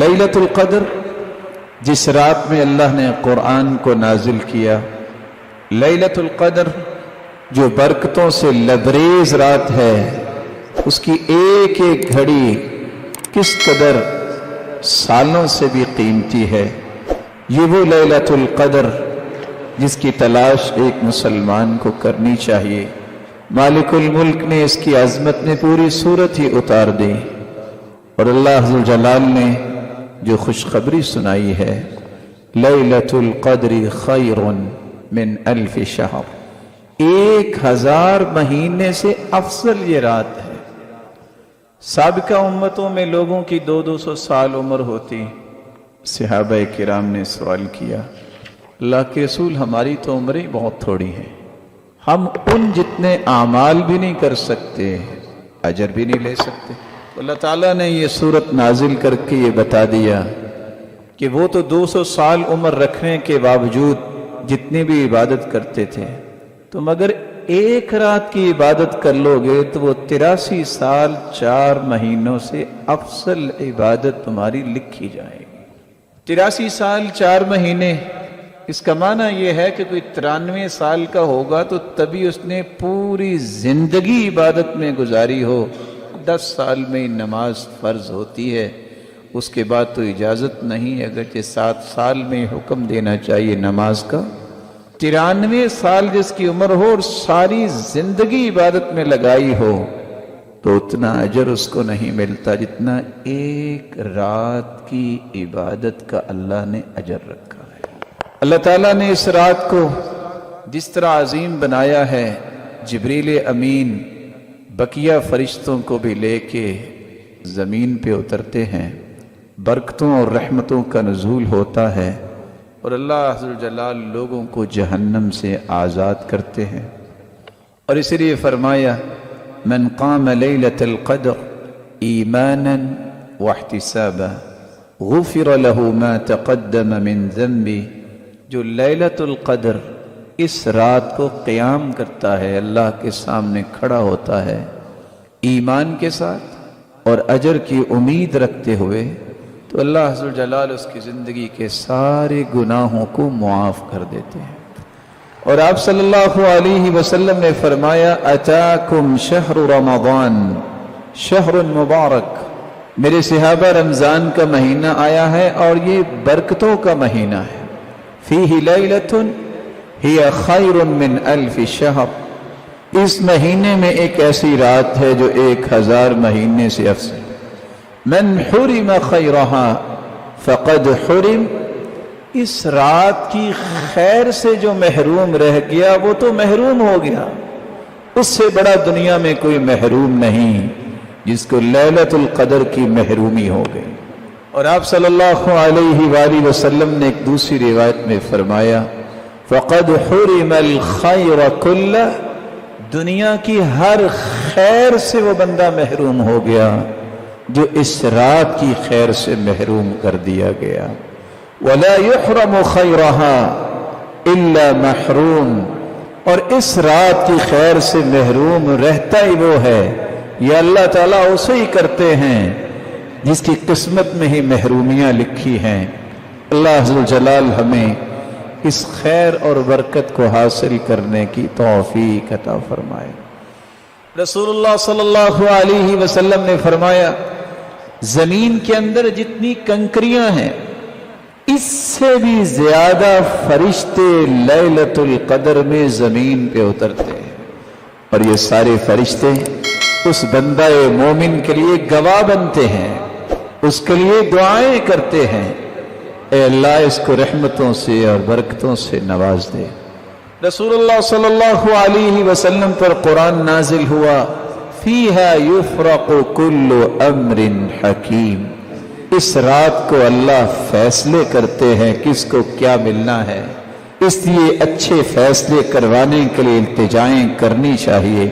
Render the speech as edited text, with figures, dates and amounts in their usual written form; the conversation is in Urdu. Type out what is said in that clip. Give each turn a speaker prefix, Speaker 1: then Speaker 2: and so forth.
Speaker 1: لیلۃ القدر جس رات میں اللہ نے قرآن کو نازل کیا، لیلۃ القدر جو برکتوں سے لبریز رات ہے، اس کی ایک ایک گھڑی کس قدر سالوں سے بھی قیمتی ہے۔ یہ وہ لیلۃ القدر جس کی تلاش ایک مسلمان کو کرنی چاہیے۔ مالک الملک نے اس کی عظمت میں پوری صورت ہی اتار دی، اور اللہ ذو الجلال نے جو خوشخبری سنائی ہے، لیلۃ القدر خیر من الف شہر، 1000 مہینے سے افضل یہ رات ہے۔ سابقہ امتوں میں لوگوں کی 200 سال عمر ہوتی۔ صحابہ کرام نے سوال کیا، اللہ کے رسول ہماری تو عمریں بہت تھوڑی ہیں، ہم ان جتنے اعمال بھی نہیں کر سکتے، اجر بھی نہیں لے سکتے۔ اللہ تعالیٰ نے یہ صورت نازل کر کے یہ بتا دیا کہ وہ تو 200 سال عمر رکھنے کے باوجود جتنی بھی عبادت کرتے تھے، تم اگر ایک رات کی عبادت کر لو گے تو وہ 83 سال 4 مہینوں سے افضل عبادت تمہاری لکھی جائے گی۔ 83 سال 4 مہینے، اس کا معنی یہ ہے کہ کوئی 93 سال کا ہوگا تو تبھی اس نے پوری زندگی عبادت میں گزاری ہو۔ 10 سال میں نماز فرض ہوتی ہے، اس کے بعد تو اجازت نہیں، اگرچہ 7 سال میں حکم دینا چاہیے نماز کا۔ 93 سال جس کی عمر ہو اور ساری زندگی عبادت میں لگائی ہو تو اتنا اجر اس کو نہیں ملتا جتنا ایک رات کی عبادت کا اللہ نے اجر رکھا ہے۔ اللہ تعالیٰ نے اس رات کو جس طرح عظیم بنایا ہے، جبریل امین بقیہ فرشتوں کو بھی لے کے زمین پہ اترتے ہیں، برکتوں اور رحمتوں کا نزول ہوتا ہے، اور اللہ عز و جلال لوگوں کو جہنم سے آزاد کرتے ہیں۔ اور اسی لیے فرمایا، من قام لیلۃ القدر ایمانا واحتسابا غفر له ما تقدم من ذنبه، جو لیلۃ القدر اس رات کو قیام کرتا ہے، اللہ کے سامنے کھڑا ہوتا ہے ایمان کے ساتھ اور اجر کی امید رکھتے ہوئے، تو اللہ عز و جلال اس کی زندگی کے سارے گناہوں کو معاف کر دیتے ہیں۔ اور آپ صلی اللہ علیہ وسلم نے فرمایا، اتاکم شہر رمضان شہر مبارک، میرے صحابہ رمضان کا مہینہ آیا ہے اور یہ برکتوں کا مہینہ ہے، فیہ لیلۃ ہی خیر من الف شہر، اس مہینے میں ایک ایسی رات ہے جو 1000 مہینے سے افضل۔ من حرم خیرہا فقد حرم، اس رات کی خیر سے جو محروم رہ گیا وہ تو محروم ہو گیا، اس سے بڑا دنیا میں کوئی محروم نہیں جس کو لیلۃ القدر کی محرومی ہو گئی۔ اور آپ صلی اللہ علیہ وآلہ وسلم نے ایک دوسری روایت میں فرمایا، فقد حرم الخیر کلہ، دنیا کی ہر خیر سے وہ بندہ محروم ہو گیا جو اس رات کی خیر سے محروم کر دیا گیا۔ ولا یحرم خیرہا الا محروم، اور اس رات کی خیر سے محروم رہتا ہی وہ ہے، یہ اللہ تعالیٰ اسے ہی کرتے ہیں جس کی قسمت میں ہی محرومیاں لکھی ہیں۔ اللہ عز و جلال ہمیں اس خیر اور برکت کو حاصل کرنے کی توفیق عطا فرمائے۔ رسول اللہ صلی اللہ علیہ وسلم نے فرمایا، زمین کے اندر جتنی کنکریاں ہیں اس سے بھی زیادہ فرشتے لیلۃ القدر میں زمین پہ اترتے ہیں، اور یہ سارے فرشتے اس بندہ مومن کے لیے گواہ بنتے ہیں، اس کے لیے دعائیں کرتے ہیں، اے اللہ اس کو رحمتوں سے اور برکتوں سے نواز دے۔ رسول اللہ صلی اللہ علیہ وسلم پر قرآن نازل ہوا، فیہا یفرق کل امر حکیم، اس رات کو اللہ فیصلے کرتے ہیں کس کو کیا ملنا ہے، اس لیے اچھے فیصلے کروانے کے لیے التجائیں کرنی چاہیے۔